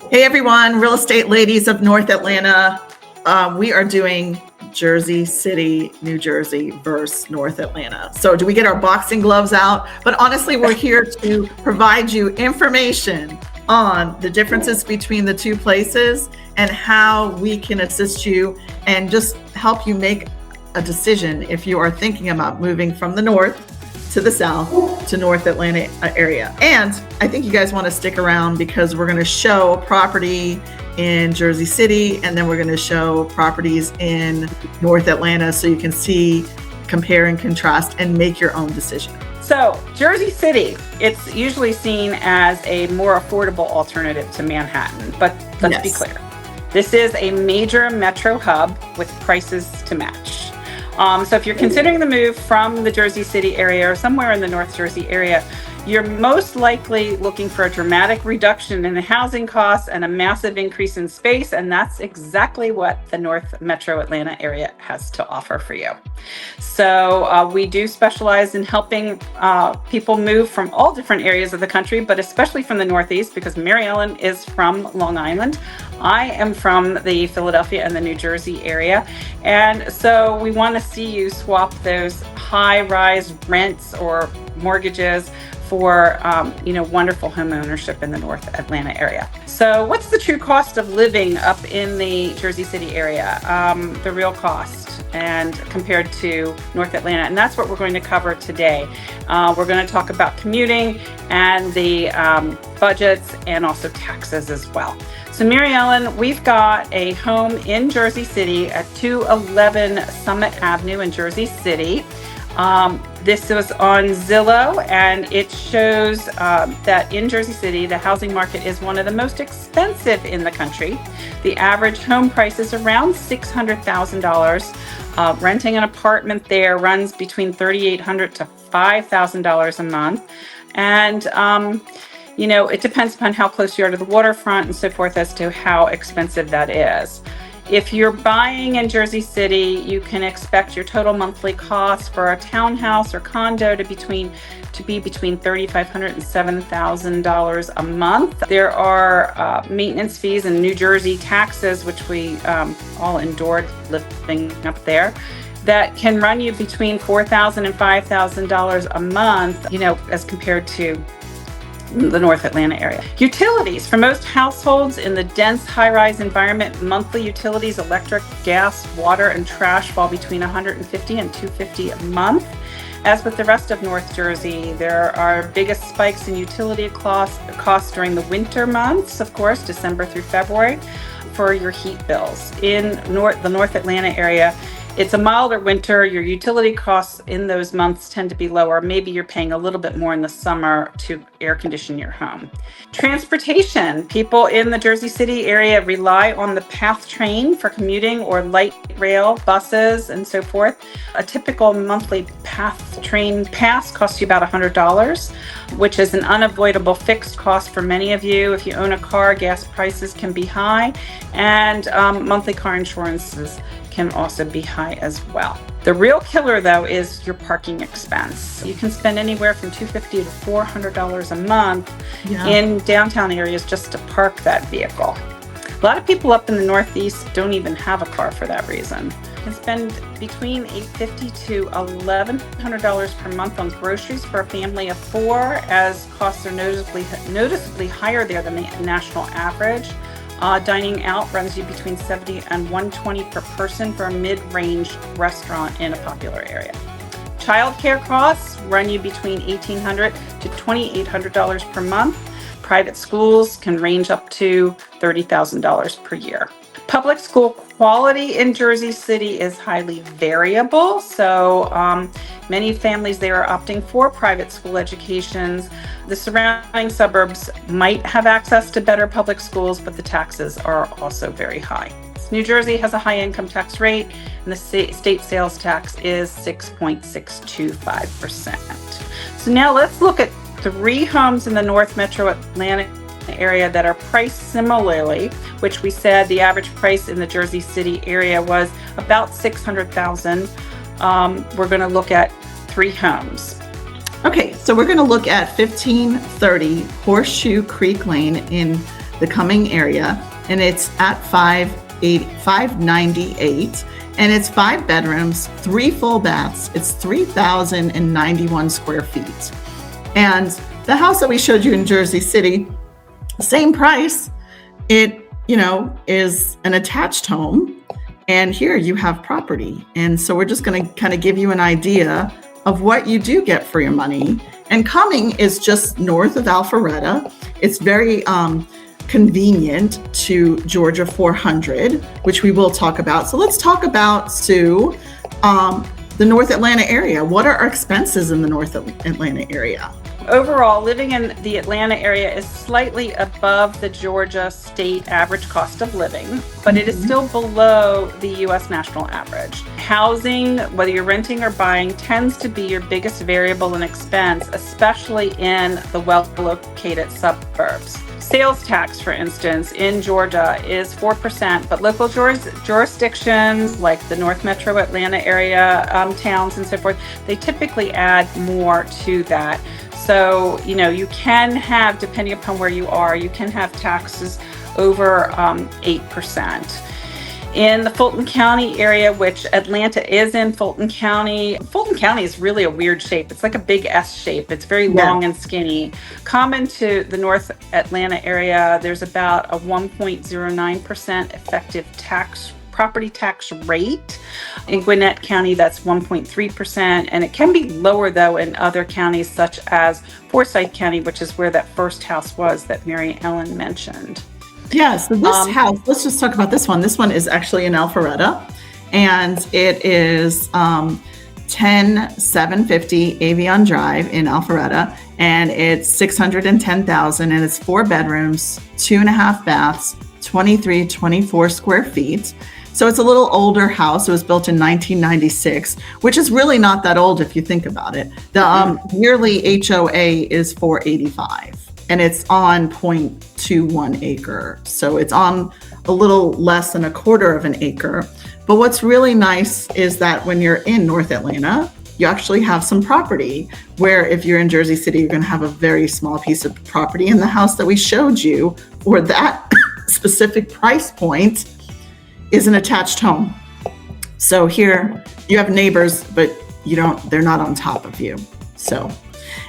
Hey everyone, real estate ladies of North Atlanta. We are doing Jersey City, New Jersey versus North Atlanta. So do we get our boxing gloves out? But honestly, we're here to provide you information on the differences between the two places and how we can assist you and just help you make a decision if you are thinking about moving from the north to the south to North Atlanta area. And I think you guys want to stick around because we're going to show property in Jersey City and then we're going to show properties in North Atlanta so you can see, compare and contrast and make your own decision. So Jersey City, it's usually seen as a more affordable alternative to Manhattan, but let's be clear. This is a major metro hub with prices to match. So if you're considering the move from the Jersey City area or somewhere in the North Jersey area, you're most likely looking for a dramatic reduction in the housing costs and a massive increase in space, and that's exactly what the North Metro Atlanta area has to offer for you. So we do specialize in helping people move from all different areas of the country, but especially from the Northeast, because Mary Ellen is from Long Island. I am from the Philadelphia and the New Jersey area. And so we want to see you swap those high-rise rents or mortgages for wonderful home ownership in the North Atlanta area. So what's the true cost of living up in the Jersey City area? The real cost and compared to North Atlanta. And that's what we're going to cover today. We're going to talk about commuting and the budgets and also taxes as well. So Mary Ellen, we've got a home in Jersey City at 211 Summit Avenue in Jersey City. This was on Zillow, and it shows that in Jersey City, the housing market is one of the most expensive in the country. The average home price is around $600,000. Renting an apartment there runs between $3,800 to $5,000 a month. And it depends upon how close you are to the waterfront and so forth as to how expensive that is. If you're buying in Jersey City, you can expect your total monthly cost for a townhouse or condo to be between $3,500 and $7,000 a month. There are maintenance fees and New Jersey taxes, which we all endured living up there, that can run you between $4,000 and $5,000 a month, as compared to the North Atlanta area. Utilities. For most households in the dense high-rise environment, monthly utilities, electric, gas, water, and trash fall between $150 and $250 a month. As with the rest of North Jersey, there are biggest spikes in utility costs during the winter months, of course, December through February, for your heat bills. In the North Atlanta area, it's a milder winter. Your utility costs in those months tend to be lower. Maybe you're paying a little bit more in the summer to air condition your home. Transportation. People in the Jersey City area rely on the PATH train for commuting or light rail, buses, and so forth. A typical monthly PATH train pass costs you about $100, which is an unavoidable fixed cost for many of you. If you own a car, gas prices can be high, and monthly car insurances can also be high as well. The real killer, though, is your parking expense. You can spend anywhere from $250 to $400 a month in downtown areas just to park that vehicle. A lot of people up in the Northeast don't even have a car for that reason. You can spend between $850 to $1,100 per month on groceries for a family of four, as costs are noticeably higher there than the national average. Dining out runs you between $70 and $120 per person for a mid-range restaurant in a popular area. Childcare costs run you between $1,800 to $2,800 per month. Private schools can range up to $30,000 per year. Public school quality in Jersey City is highly variable, so many families there are opting for private school educations. The surrounding suburbs might have access to better public schools, but the taxes are also very high. New Jersey has a high income tax rate, and the state sales tax is 6.625%. So now let's look at 3 homes in the North Metro Atlanta area that are priced similarly, which we said the average price in the Jersey City area was about $600,000. We're going to look at 3 homes. Okay, so we're going to look at 1530 Horseshoe Creek Lane in the Cumming area, and it's at 598, and it's 5 bedrooms, 3 full baths. It's 3,091 square feet. And the house that we showed you in Jersey City, same price. It, is an attached home, and here you have property. And so we're just going to kind of give you an idea of what you do get for your money. And Cumming is just north of Alpharetta. It's very convenient to Georgia 400, which we will talk about. So let's talk about, Sue, the North Atlanta area. What are our expenses in the North Atlanta area? Overall, living in the Atlanta area is slightly above the Georgia state average cost of living, but it is still below the U.S. national average. Housing, whether you're renting or buying, tends to be your biggest variable in expense, especially in the well-located suburbs. Sales tax, for instance, in Georgia is 4%, but local jurisdictions like the North Metro Atlanta area, towns and so forth, they typically add more to that. So, you can have, depending upon where you are, you can have taxes over 8%. In the Fulton County area, which Atlanta is in, Fulton County is really a weird shape. It's like a big S shape. It's very long and skinny. Common to the North Atlanta area, there's about a 1.09% effective property tax rate. In Gwinnett County, that's 1.3%, and it can be lower though in other counties such as Forsyth County, which is where that first house was that Mary Ellen mentioned. Yeah, so this house, let's just talk about this one. This one is actually in Alpharetta, and it is 10750 Avion Drive in Alpharetta, and it's 610,000, and it's 4 bedrooms, 2.5 baths, 24 square feet. So it's a little older house. It was built in 1996, which is really not that old if you think about it. The yearly HOA is 485, and it's on 0.21 acre. So it's on a little less than a quarter of an acre. But what's really nice is that when you're in North Atlanta, you actually have some property, where if you're in Jersey City, you're going to have a very small piece of property. In the house that we showed you, for that specific price point, is an attached home. So here you have neighbors, but they're not on top of you. So,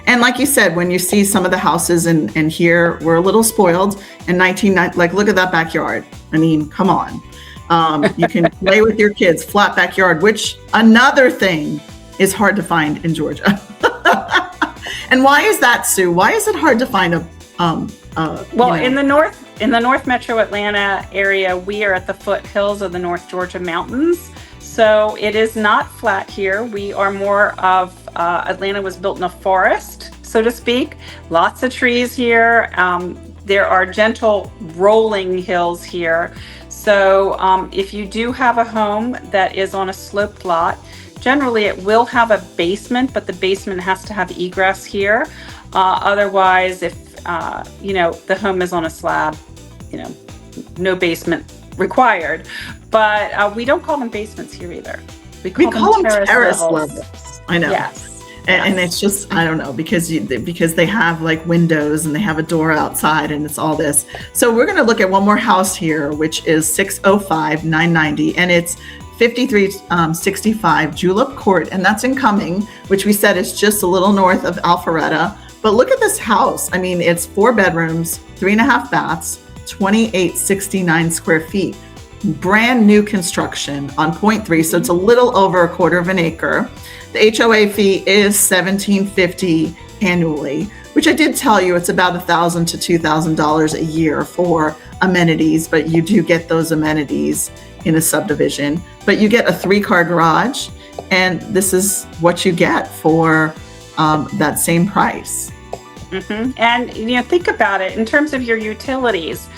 and like you said, when you see some of the houses and here, we're a little spoiled. In 1990, like, look at that backyard. I mean, come on. You can play with your kids, flat backyard, which another thing is hard to find in Georgia. And why is that, Sue? Why is it hard to find a in the North Metro Atlanta area, we are at the foothills of the North Georgia mountains. So it is not flat here. We are more of, Atlanta was built in a forest, so to speak. Lots of trees here. There are gentle rolling hills here. So if you do have a home that is on a sloped lot, generally it will have a basement, but the basement has to have egress here. Otherwise, if the home is on a slab, no basement required. But we don't call them basements here either. We call them terrace levels. I know. Yes. And it's just, I don't know, because they have like windows and they have a door outside and it's all this. So we're going to look at one more house here, which is 605 990, and it's 5365 Julep Court, and that's in Cumming, which we said is just a little north of Alpharetta. But look at this house. I mean, it's 4 bedrooms, 3.5 baths, 2869 square feet, brand new construction on 0.3. So it's a little over a quarter of an acre. The HOA fee is $1,750 annually, which I did tell you it's about $1,000 to $2,000 a year for amenities, but you do get those amenities in a subdivision. But you get a 3-car garage, and this is what you get for that same price. Mm-hmm. And think about it in terms of your utilities.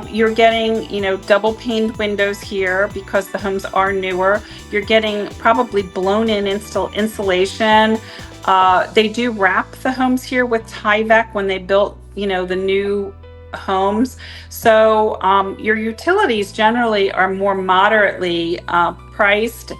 You're getting double paned windows here because the homes are newer. You're getting probably blown in insulation. They do wrap the homes here with Tyvek when they built the new homes. So your utilities generally are more moderately priced,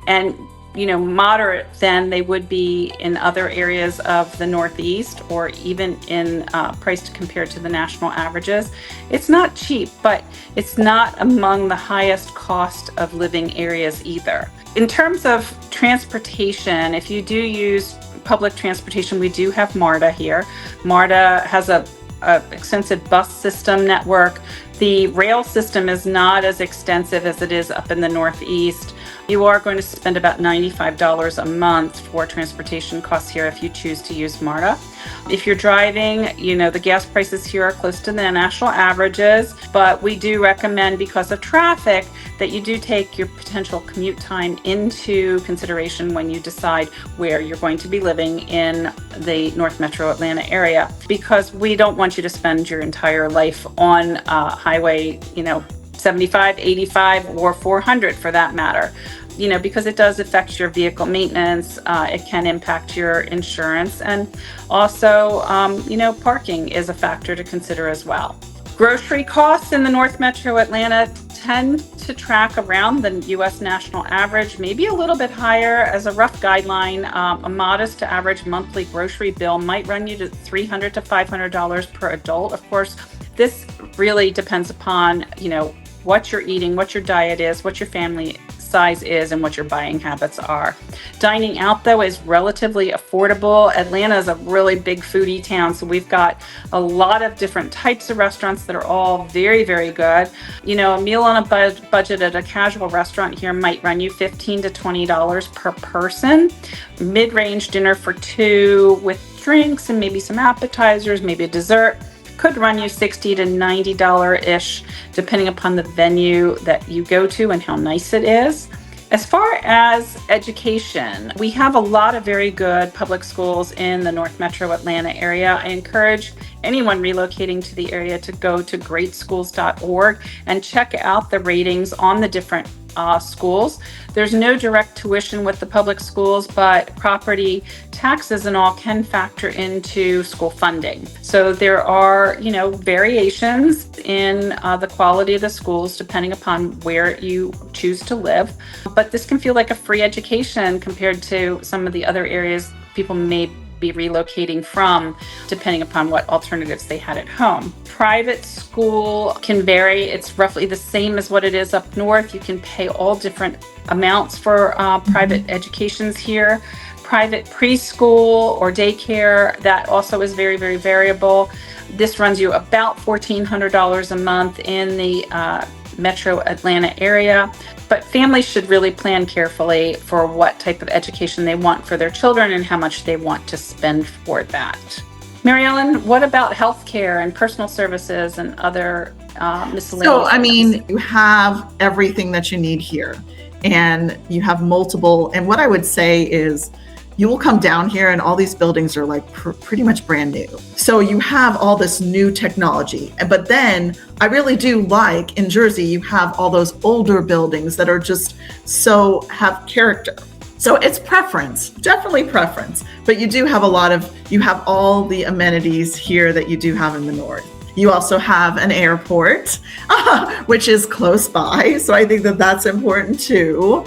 and moderate than they would be in other areas of the Northeast, or even in price compared to the national averages. It's not cheap, but it's not among the highest cost of living areas either. In terms of transportation, if you do use public transportation, we do have MARTA here. MARTA has a extensive bus system network. The rail system is not as extensive as it is up in the Northeast. You are going to spend about $95 a month for transportation costs here if you choose to use MARTA. If you're driving, the gas prices here are close to the national averages, but we do recommend, because of traffic, that you do take your potential commute time into consideration when you decide where you're going to be living in the North Metro Atlanta area, because we don't want you to spend your entire life on Highway, 75, 85, or 400 for that matter. Because it does affect your vehicle maintenance, it can impact your insurance, and also, parking is a factor to consider as well. Grocery costs in the North Metro Atlanta tend to track around the U.S. national average, maybe a little bit higher. As a rough guideline, a modest to average monthly grocery bill might run you to $300 to $500 per adult. Of course, this really depends upon, what you're eating, what your diet is, what your family size is, and what your buying habits are. Dining out, though, is relatively affordable. Atlanta is a really big foodie town, so we've got a lot of different types of restaurants that are all very, very good. A meal on a budget at a casual restaurant here might run you $15 to $20 per person. Mid-range dinner for two with drinks and maybe some appetizers, maybe a dessert, could run you $60 to $90-ish, depending upon the venue that you go to and how nice it is. As far as education, we have a lot of very good public schools in the North Metro Atlanta area. I encourage anyone relocating to the area to go to greatschools.org and check out the ratings on the different schools. There's no direct tuition with the public schools, but property taxes and all can factor into school funding. So there are, variations in the quality of the schools depending upon where you choose to live. But this can feel like a free education compared to some of the other areas people may be relocating from, depending upon what alternatives they had at home. Private school can vary. It's roughly the same as what it is up north. You can pay all different amounts for private educations here. Private preschool or daycare, that also is very, very variable. This runs you about $1,400 a month in the Metro Atlanta area, but families should really plan carefully for what type of education they want for their children and how much they want to spend for that. Mary Ellen, what about healthcare and personal services and other miscellaneous? So, you have everything that you need here, and you have multiple, and what I would say is, you will come down here and all these buildings are like pretty much brand new. So you have all this new technology. But then I really do like in Jersey, you have all those older buildings that are just have character. So it's preference, definitely preference. But you do have you have all the amenities here that you do have in the north. You also have an airport, which is close by. So I think that that's important too.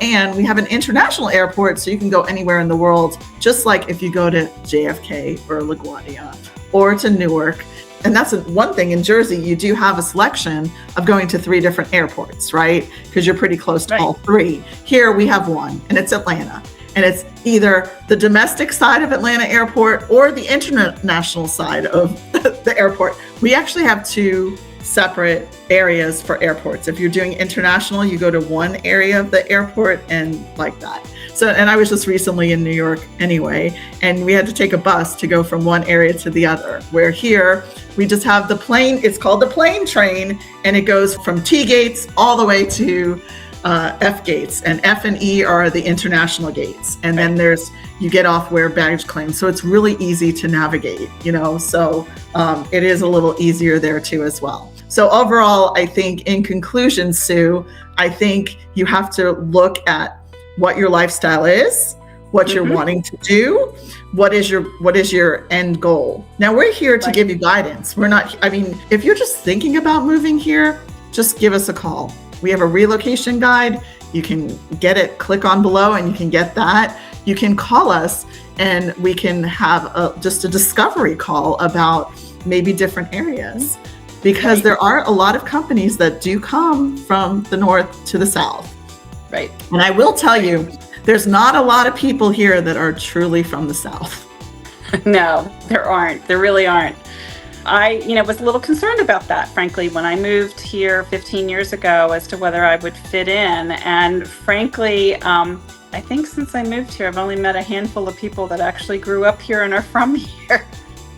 And we have an international airport, so you can go anywhere in the world, just like if you go to JFK or LaGuardia or to Newark. And that's one thing in Jersey, you do have a selection of going to 3 different airports, right? Because you're pretty close to all 3. Here we have one, and it's Atlanta. And it's either the domestic side of Atlanta Airport or the international side of the airport. We actually have 2 separate areas for airports. If you're doing international, you go to one area of the airport and like that. So, and I was just recently in New York anyway, and we had to take a bus to go from one area to the other, where here we just have the plane, it's called the plane train, and it goes from T gates all the way to F gates, and F and E are the international gates. And then you get off where baggage claim. So it's really easy to navigate, so it is a little easier there too as well. So overall, I think in conclusion, Sue, I think you have to look at what your lifestyle is, what you're wanting to do, what is your end goal. Now we're here to give you guidance. We're not, if you're just thinking about moving here, just give us a call. We have a relocation guide. You can get it, click on below and you can get that. You can call us and we can have just a discovery call about maybe different areas, because there are a lot of companies that do come from the north to the south. Right. And I will tell you, there's not a lot of people here that are truly from the south. No, there aren't. There really aren't. I, was a little concerned about that, frankly, when I moved here 15 years ago as to whether I would fit in. And frankly, I think since I moved here, I've only met a handful of people that actually grew up here and are from here.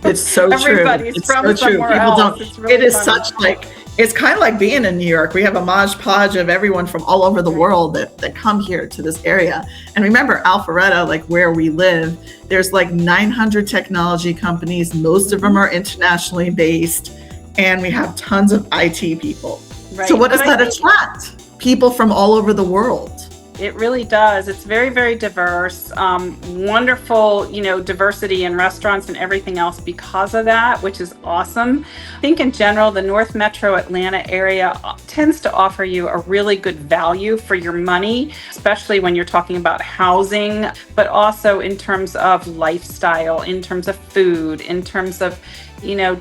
It's so true. Everybody's It's from so true. somewhere People else. don't. It's really It is funny. such like, it's kind of like being in New York. We have a modge podge of everyone from all over the world that come here to this area. And remember, Alpharetta, like where we live, there's like 900 technology companies. Most of them are internationally based, and we have tons of IT people. Right. So what does But that attract? People from all over the world. It really does. It's very, very diverse. Wonderful, diversity in restaurants and everything else because of that, which is awesome. I think in general, the North Metro Atlanta area tends to offer you a really good value for your money, especially when you're talking about housing, but also in terms of lifestyle, in terms of food, in terms of,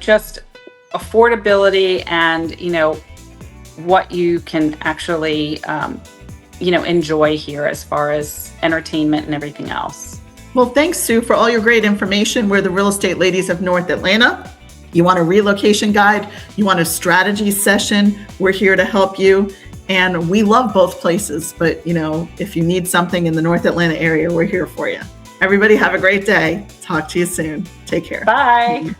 just affordability and, what you can actually enjoy here as far as entertainment and everything else. Well, thanks, Sue, for all your great information. We're the Real Estate Ladies of North Atlanta. You want a relocation guide? You want a strategy session? We're here to help you. And we love both places. But, if you need something in the North Atlanta area, we're here for you. Everybody have a great day. Talk to you soon. Take care. Bye.